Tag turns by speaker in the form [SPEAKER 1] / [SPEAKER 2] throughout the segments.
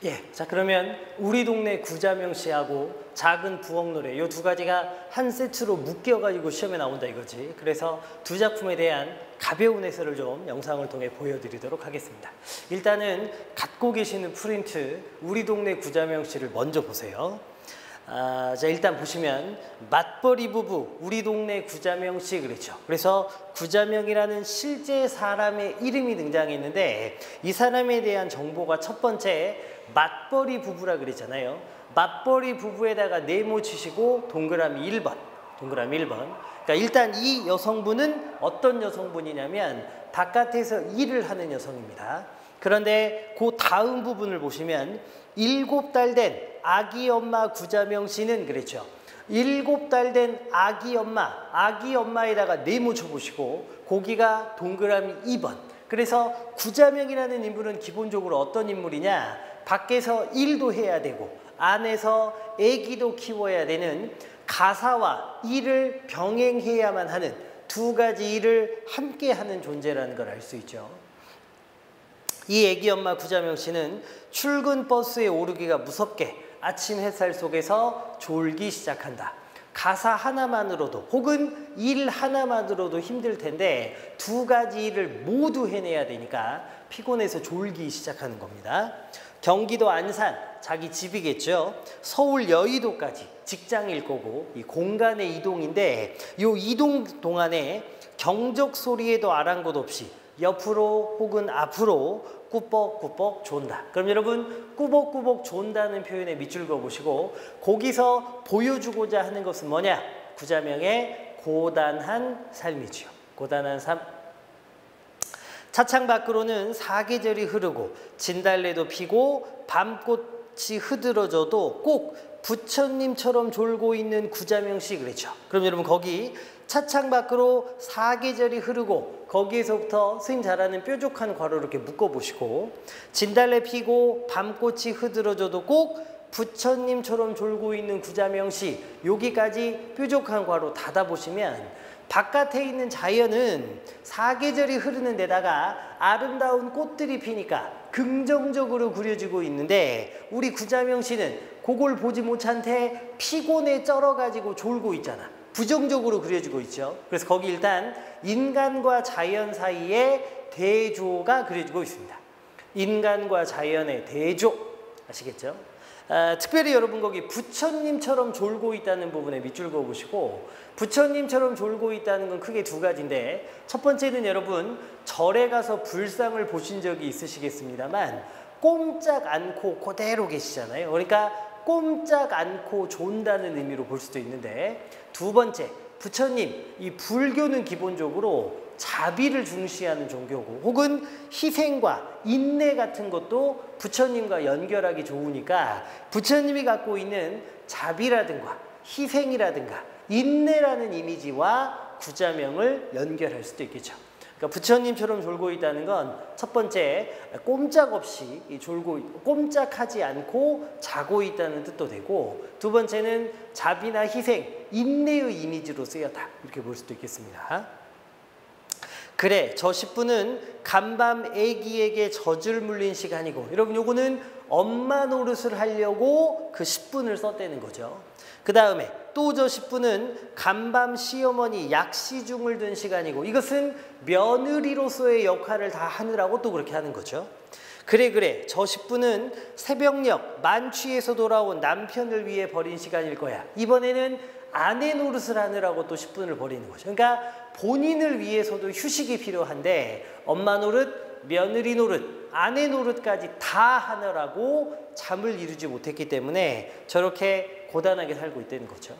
[SPEAKER 1] 예, 자 그러면 우리 동네 구자명시하고 작은 부엌노래 이 두 가지가 한 세트로 묶여가지고 시험에 나온다 이거지. 그래서 두 작품에 대한 가벼운 해설을 좀 영상을 통해 보여드리도록 하겠습니다. 일단은 갖고 계시는 프린트 우리 동네 구자명시를 먼저 보세요. 자 일단 보시면 맞벌이 부부 우리 동네 구자명씨 그랬죠. 그래서 구자명이라는 실제 사람의 이름이 등장했는데 이 사람에 대한 정보가 첫 번째 맞벌이 부부라 그랬잖아요. 맞벌이 부부에다가 네모 치시고 동그라미 1번 동그라미 1번. 그러니까 일단 이 여성분은 어떤 여성분이냐면 바깥에서 일을 하는 여성입니다. 그런데 그 다음 부분을 보시면 7달 된 아기 엄마 구자명 씨는 그랬죠. 7달 된 아기 엄마에다가 네모 쳐보시고 거기가 동그라미 2번. 그래서 구자명이라는 인물은 기본적으로 어떤 인물이냐, 밖에서 일도 해야 되고 안에서 아기도 키워야 되는 가사와 일을 병행해야만 하는 두 가지 일을 함께 하는 존재라는 걸 알 수 있죠. 이 애기 엄마 구자명 씨는 출근 버스에 오르기가 무섭게 아침 햇살 속에서 졸기 시작한다. 가사 하나만으로도 혹은 일 하나만으로도 힘들 텐데 두 가지 일을 모두 해내야 되니까 피곤해서 졸기 시작하는 겁니다. 경기도 안산, 자기 집이겠죠. 서울 여의도까지 직장일 거고 이 공간의 이동인데 이 이동 동안에 경적 소리에도 아랑곳 없이 옆으로 혹은 앞으로 꾸벅꾸벅 존다. 그럼 여러분 꾸벅꾸벅 존다는 표현에 밑줄 그어보시고 거기서 보여주고자 하는 것은 뭐냐? 구자명의 고단한 삶이지요. 고단한 삶. 차창 밖으로는 사계절이 흐르고 진달래도 피고 밤꽃이 흐드러져도 꼭 부처님처럼 졸고 있는 구자명 씨 그랬죠. 그럼 여러분 거기 차창 밖으로 사계절이 흐르고 거기에서부터 선생님 잘 아는 뾰족한 괄호 이렇게 묶어보시고 진달래 피고 밤꽃이 흐드러져도 꼭 부처님처럼 졸고 있는 구자명 씨 여기까지 뾰족한 괄호 닫아보시면 바깥에 있는 자연은 사계절이 흐르는 데다가 아름다운 꽃들이 피니까 긍정적으로 그려지고 있는데 우리 구자명 씨는 그걸 보지 못한 채 피곤에 쩔어가지고 졸고 있잖아. 부정적으로 그려지고 있죠. 그래서 거기 일단 인간과 자연 사이에 대조가 그려지고 있습니다. 인간과 자연의 대조 아시겠죠? 특별히 여러분 거기 부처님처럼 졸고 있다는 부분에 밑줄 그어보시고 부처님처럼 졸고 있다는 건 크게 두 가지인데 첫 번째는 여러분 절에 가서 불상을 보신 적이 있으시겠습니다만 꼼짝 않고 그대로 계시잖아요. 그러니까 꼼짝 않고 존다는 의미로 볼 수도 있는데 두 번째 부처님 이 불교는 기본적으로 자비를 중시하는 종교고 혹은 희생과 인내 같은 것도 부처님과 연결하기 좋으니까 부처님이 갖고 있는 자비라든가 희생이라든가 인내라는 이미지와 구자명을 연결할 수도 있겠죠. 그러니까 부처님처럼 졸고 있다는 건 첫 번째 꼼짝없이 꼼짝하지 않고 자고 있다는 뜻도 되고 두 번째는 자비나 희생, 인내의 이미지로 쓰였다 이렇게 볼 수도 있겠습니다. 그래 저 10분은 간밤 애기에게 젖을 물린 시간이고 여러분 요거는 엄마 노릇을 하려고 그 10분을 썼다는 거죠. 그 다음에 또 저 10분은 간밤 시어머니 약시중을 든 시간이고 이것은 며느리로서의 역할을 다 하느라고 또 그렇게 하는 거죠. 그래 저 10분은 새벽녘 만취해서 돌아온 남편을 위해 버린 시간일 거야. 이번에는 아내 노릇을 하느라고 또 10분을 버리는 거죠. 그러니까 본인을 위해서도 휴식이 필요한데 엄마 노릇, 며느리 노릇, 아내 노릇까지 다 하느라고 잠을 이루지 못했기 때문에 저렇게 고단하게 살고 있다는 거죠.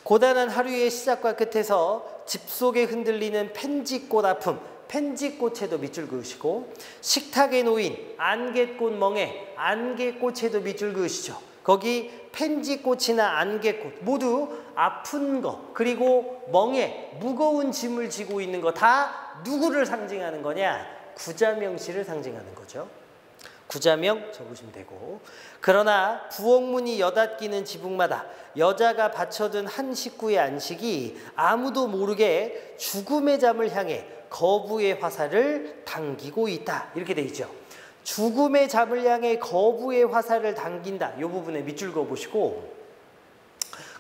[SPEAKER 1] 고단한 하루의 시작과 끝에서 집 속에 흔들리는 펜지꽃 아픔, 펜지꽃에도 밑줄 그으시고 식탁에 놓인 안개꽃 멍에 안개꽃에도 밑줄 그으시죠. 거기 펜지꽃이나 안개꽃 모두 아픈 거 그리고 멍에 무거운 짐을 지고 있는 거 다 누구를 상징하는 거냐? 구자명 씨를 상징하는 거죠. 구자명 적으시면 되고 그러나 부엌문이 여닫기는 지붕마다 여자가 받쳐든 한 식구의 안식이 아무도 모르게 죽음의 잠을 향해 거부의 화살을 당기고 있다 이렇게 돼 있죠. 죽음의 잠을 향해 거부의 화살을 당긴다. 이 부분에 밑줄 그어보시고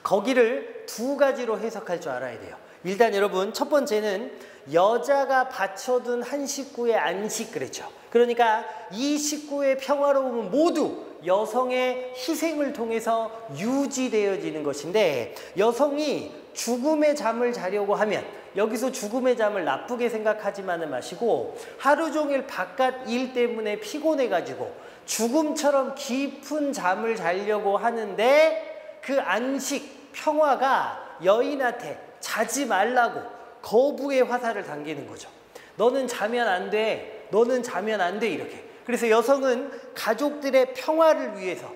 [SPEAKER 1] 거기를 두 가지로 해석할 줄 알아야 돼요. 일단 여러분 첫 번째는 여자가 바쳐둔 한 식구의 안식 그랬죠. 그러니까 이 식구의 평화로움은 모두 여성의 희생을 통해서 유지되어지는 것인데 여성이 죽음의 잠을 자려고 하면 여기서 죽음의 잠을 나쁘게 생각하지만은 마시고 하루 종일 바깥 일 때문에 피곤해가지고 죽음처럼 깊은 잠을 자려고 하는데 그 안식, 평화가 여인한테 자지 말라고 거부의 화살을 당기는 거죠. 너는 자면 안 돼. 너는 자면 안 돼. 이렇게. 그래서 여성은 가족들의 평화를 위해서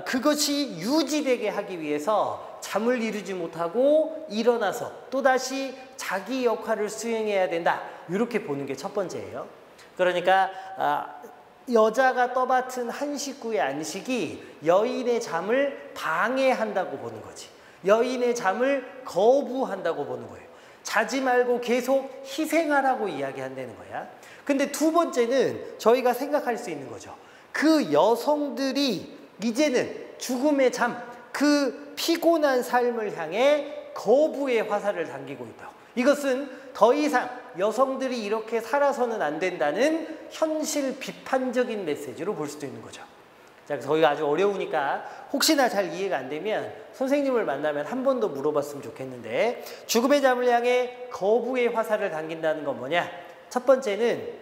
[SPEAKER 1] 그것이 유지되게 하기 위해서 잠을 이루지 못하고 일어나서 또다시 자기 역할을 수행해야 된다. 이렇게 보는 게 첫 번째예요. 그러니까 여자가 떠맡은 한 식구의 안식이 여인의 잠을 방해한다고 보는 거지. 여인의 잠을 거부한다고 보는 거예요. 자지 말고 계속 희생하라고 이야기한다는 거야. 근데 두 번째는 저희가 생각할 수 있는 거죠. 그 여성들이 이제는 죽음의 잠, 그 피곤한 삶을 향해 거부의 화살을 당기고 있다. 이것은 더 이상 여성들이 이렇게 살아서는 안 된다는 현실 비판적인 메시지로 볼 수도 있는 거죠. 자, 저희가 아주 어려우니까 혹시나 잘 이해가 안 되면 선생님을 만나면 한 번 더 물어봤으면 좋겠는데 죽음의 잠을 향해 거부의 화살을 당긴다는 건 뭐냐? 첫 번째는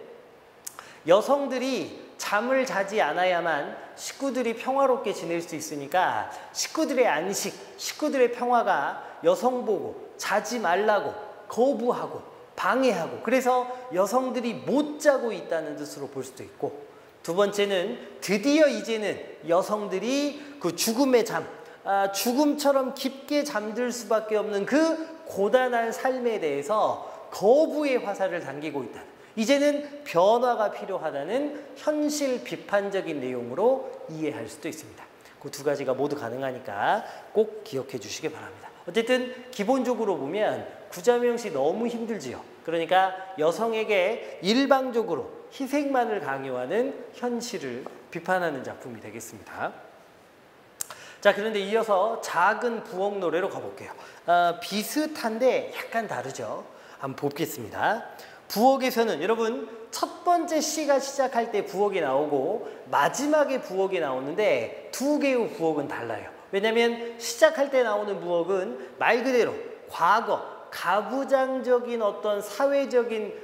[SPEAKER 1] 여성들이 잠을 자지 않아야만 식구들이 평화롭게 지낼 수 있으니까 식구들의 안식, 식구들의 평화가 여성 보고 자지 말라고 거부하고 방해하고 그래서 여성들이 못 자고 있다는 뜻으로 볼 수도 있고 두 번째는 드디어 이제는 여성들이 그 죽음의 잠, 죽음처럼 깊게 잠들 수밖에 없는 그 고단한 삶에 대해서 거부의 화살을 당기고 있다. 이제는 변화가 필요하다는 현실 비판적인 내용으로 이해할 수도 있습니다. 그 두 가지가 모두 가능하니까 꼭 기억해 주시기 바랍니다. 어쨌든 기본적으로 보면 구자명시 너무 힘들지요. 그러니까 여성에게 일방적으로 희생만을 강요하는 현실을 비판하는 작품이 되겠습니다. 자, 그런데 이어서 작은 부엌 노래로 가볼게요. 비슷한데 약간 다르죠. 한번 보겠습니다. 부엌에서는 여러분 첫 번째 시가 시작할 때 부엌이 나오고 마지막에 부엌이 나오는데 두 개의 부엌은 달라요. 왜냐하면 시작할 때 나오는 부엌은 말 그대로 과거 가부장적인 어떤 사회적인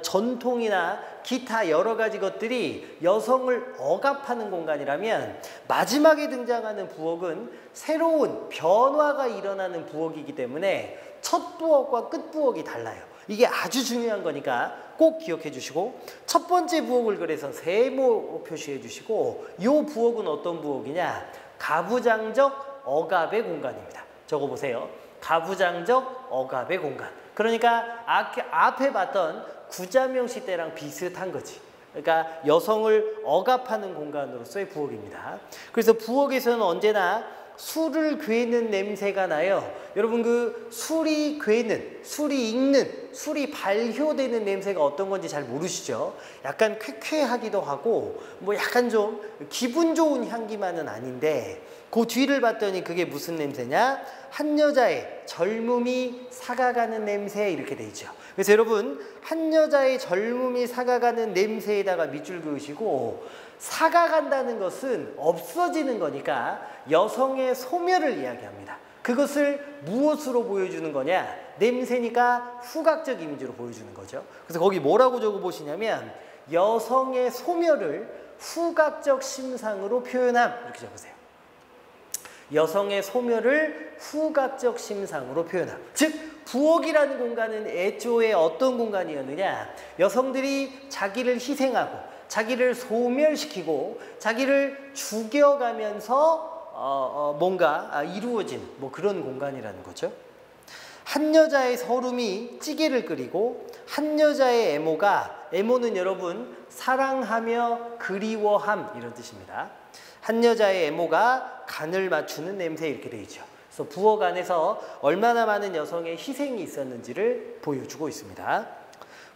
[SPEAKER 1] 전통이나 기타 여러 가지 것들이 여성을 억압하는 공간이라면 마지막에 등장하는 부엌은 새로운 변화가 일어나는 부엌이기 때문에 첫 부엌과 끝 부엌이 달라요. 이게 아주 중요한 거니까 꼭 기억해 주시고 첫 번째 부엌을 그래서 세모 표시해 주시고 이 부엌은 어떤 부엌이냐? 가부장적 억압의 공간입니다. 적어보세요. 가부장적 억압의 공간. 그러니까 앞에 봤던 구자명시 때랑 비슷한 거지. 그러니까 여성을 억압하는 공간으로서의 부엌입니다. 그래서 부엌에서는 언제나 술을 괴는 냄새가 나요. 여러분 그 술이 괴는, 술이 익는, 술이 발효되는 냄새가 어떤 건지 잘 모르시죠? 약간 쾌쾌하기도 하고 뭐 약간 좀 기분 좋은 향기만은 아닌데 그 뒤를 봤더니 그게 무슨 냄새냐? 한 여자의 젊음이 사가가는 냄새 이렇게 돼 있죠. 그래서 여러분 한 여자의 젊음이 사가가는 냄새에다가 밑줄 그으시고 사가간다는 것은 없어지는 거니까 여성의 소멸을 이야기합니다. 그것을 무엇으로 보여주는 거냐? 냄새니까 후각적 이미지로 보여주는 거죠. 그래서 거기 뭐라고 적어보시냐면 여성의 소멸을 후각적 심상으로 표현함 이렇게 적으세요. 여성의 소멸을 후각적 심상으로 표현함. 즉 부엌이라는 공간은 애초에 어떤 공간이었느냐? 여성들이 자기를 희생하고 자기를 소멸시키고 자기를 죽여가면서 뭔가 이루어진 뭐 그런 공간이라는 거죠. 한 여자의 서름이 찌개를 끓이고 한 여자의 애모는 여러분 사랑하며 그리워함 이런 뜻입니다. 한 여자의 애모가 간을 맞추는 냄새 이렇게 되어 있죠. 그래서 부엌 안에서 얼마나 많은 여성의 희생이 있었는지를 보여주고 있습니다.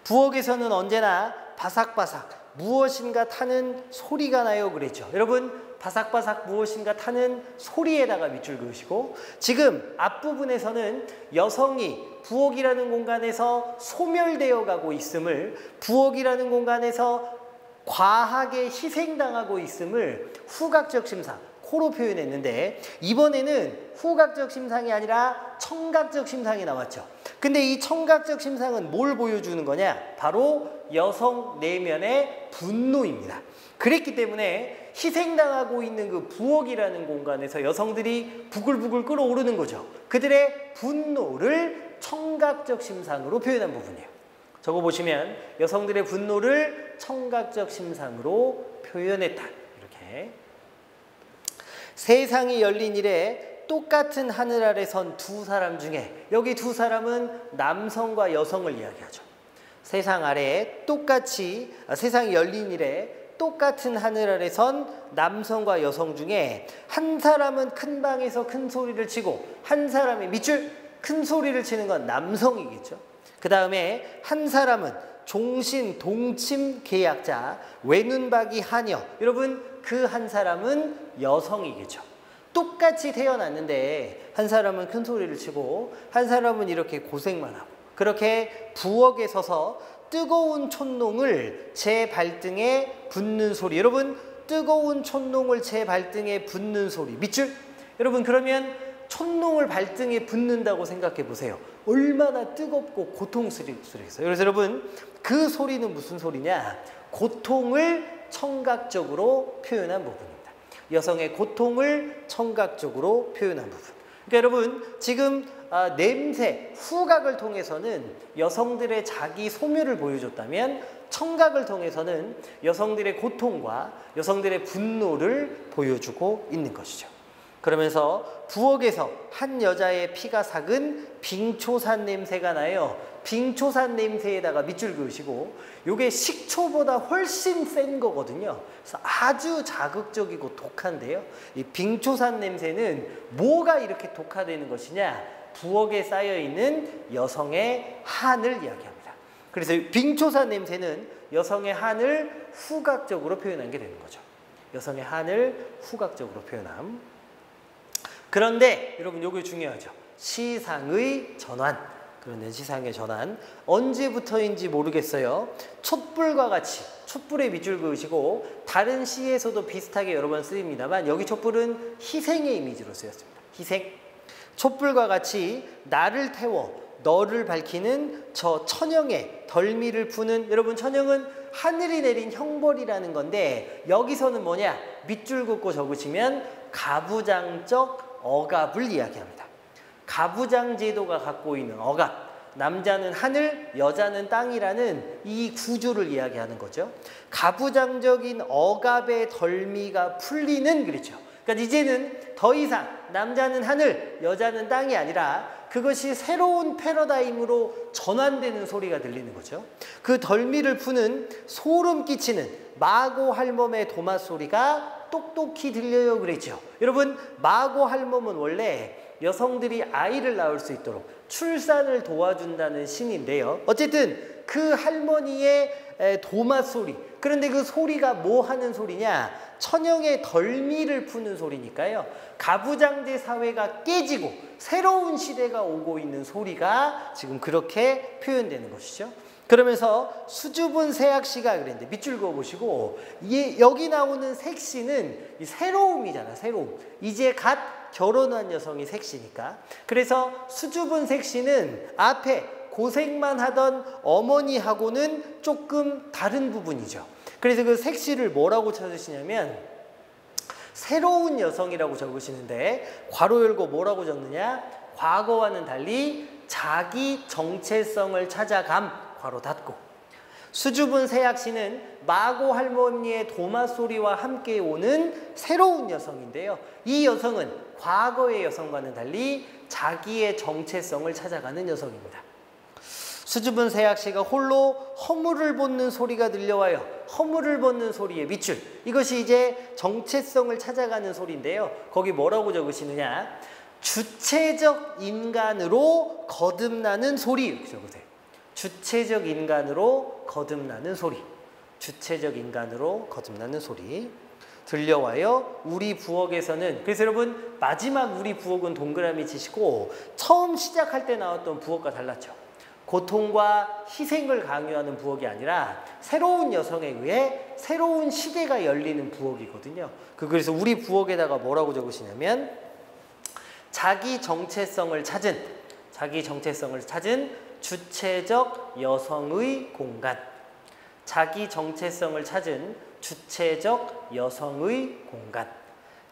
[SPEAKER 1] 부엌에서는 언제나 바삭바삭 무엇인가 타는 소리가 나요 그랬죠. 여러분 바삭바삭 무엇인가 타는 소리에다가 밑줄 그으시고, 지금 앞부분에서는 여성이 부엌이라는 공간에서 소멸되어 가고 있음을, 부엌이라는 공간에서 과하게 희생당하고 있음을 후각적 심상, 코로 표현했는데, 이번에는 후각적 심상이 아니라 청각적 심상이 나왔죠. 근데 이 청각적 심상은 뭘 보여주는 거냐? 바로 여성 내면의 분노입니다. 그랬기 때문에 희생당하고 있는 그 부엌이라는 공간에서 여성들이 부글부글 끓어오르는 거죠. 그들의 분노를 청각적 심상으로 표현한 부분이에요. 저거 보시면 여성들의 분노를 청각적 심상으로 표현했다. 이렇게. 세상이 열린 이래 똑같은 하늘 아래 선 두 사람 중에, 여기 두 사람은 남성과 여성을 이야기하죠. 세상 아래에 똑같이, 세상이 열린 이래 똑같은 하늘 아래 선 남성과 여성 중에 한 사람은 큰 방에서 큰 소리를 치고, 한 사람이 밑줄 큰 소리를 치는 건 남성이겠죠. 그 다음에 한 사람은 종신 동침 계약자 외눈박이 하녀, 여러분 그 한 사람은 여성이겠죠. 똑같이 태어났는데 한 사람은 큰 소리를 치고 한 사람은 이렇게 고생만 하고, 그렇게 부엌에 서서 뜨거운 촛농을 제 발등에 붓는 소리, 여러분 뜨거운 촛농을 제 발등에 붓는 소리, 밑줄. 여러분 그러면 촛농을 발등에 붓는다고 생각해 보세요. 얼마나 뜨겁고 고통스럽겠어요. 그래서 여러분 그 소리는 무슨 소리냐? 고통을 청각적으로 표현한 부분입니다. 여성의 고통을 청각적으로 표현한 부분. 그러니까 여러분 지금 냄새, 후각을 통해서는 여성들의 자기 소멸을 보여줬다면, 청각을 통해서는 여성들의 고통과 여성들의 분노를 보여주고 있는 것이죠. 그러면서 부엌에서 한 여자의 피가 삭은 빙초산 냄새가 나요. 빙초산 냄새에다가 밑줄 그으시고, 이게 식초보다 훨씬 센 거거든요. 그래서 아주 자극적이고 독한데요. 이 빙초산 냄새는 뭐가 이렇게 독하다는 것이냐? 부엌에 쌓여있는 여성의 한을 이야기합니다. 그래서 빙초산 냄새는 여성의 한을 후각적으로 표현한 게 되는 거죠. 여성의 한을 후각적으로 표현함. 그런데 여러분 요게 중요하죠. 시상의 전환. 그런데 시상의 전환 언제부터인지 모르겠어요. 촛불과 같이, 촛불에 밑줄 그으시고, 다른 시에서도 비슷하게 여러 번 쓰입니다만 여기 촛불은 희생의 이미지로 쓰였습니다. 희생. 촛불과 같이 나를 태워 너를 밝히는 저 천영의 덜미를 푸는, 여러분 천영은 하늘이 내린 형벌이라는 건데, 여기서는 뭐냐? 밑줄 긋고 적으시면 가부장적 억압을 이야기합니다. 가부장 제도가 갖고 있는 억압, 남자는 하늘, 여자는 땅이라는 이 구조를 이야기하는 거죠. 가부장적인 억압의 덜미가 풀리는, 그렇죠. 그러니까 이제는 더 이상 남자는 하늘, 여자는 땅이 아니라 그것이 새로운 패러다임으로 전환되는 소리가 들리는 거죠. 그 덜미를 푸는 소름 끼치는 마고 할멈의 도마 소리가 똑똑히 들려요 그랬죠. 여러분 마고 할멈은 원래 여성들이 아이를 낳을 수 있도록 출산을 도와준다는 신인데요. 어쨌든 그 할머니의 도마 소리, 그런데 그 소리가 뭐 하는 소리냐? 천영의 덜미를 푸는 소리니까요. 가부장제 사회가 깨지고 새로운 시대가 오고 있는 소리가 지금 그렇게 표현되는 것이죠. 그러면서 수줍은 새악시가 그랬는데 밑줄 그어보시고, 여기 나오는 색시는 이 새로움이잖아. 새로움. 이제 갓 결혼한 여성이 색시니까. 그래서 수줍은 색시는 앞에 고생만 하던 어머니하고는 조금 다른 부분이죠. 그래서 그 색시를 뭐라고 찾으시냐면 새로운 여성이라고 적으시는데, 괄호 열고 뭐라고 적느냐? 과거와는 달리 자기 정체성을 찾아감, 괄호 닫고. 수줍은 새악시는 마고 할머니의 도마 소리와 함께 오는 새로운 여성인데요. 이 여성은 과거의 여성과는 달리 자기의 정체성을 찾아가는 여성입니다. 수줍은 새악시가 홀로 허물을 벗는 소리가 들려와요. 허물을 벗는 소리의 밑줄. 이것이 이제 정체성을 찾아가는 소리인데요. 거기 뭐라고 적으시느냐? 주체적 인간으로 거듭나는 소리, 이렇게 적으세요. 주체적 인간으로 거듭나는 소리. 주체적 인간으로 거듭나는 소리. 들려와요. 우리 부엌에서는, 그래서 여러분 마지막 우리 부엌은 동그라미 치시고 처음 시작할 때 나왔던 부엌과 달랐죠. 고통과 희생을 강요하는 부엌이 아니라 새로운 여성에 의해 새로운 시대가 열리는 부엌이거든요. 그래서 우리 부엌에다가 뭐라고 적으시냐면 자기 정체성을 찾은 주체적 여성의 공간. 자기 정체성을 찾은 주체적 여성의 공간.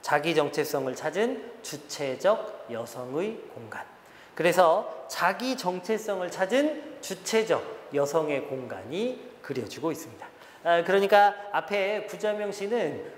[SPEAKER 1] 자기 정체성을 찾은 주체적 여성의 공간. 그래서 자기 정체성을 찾은 주체적 여성의 공간이 그려지고 있습니다. 그러니까 앞에 구자명 씨는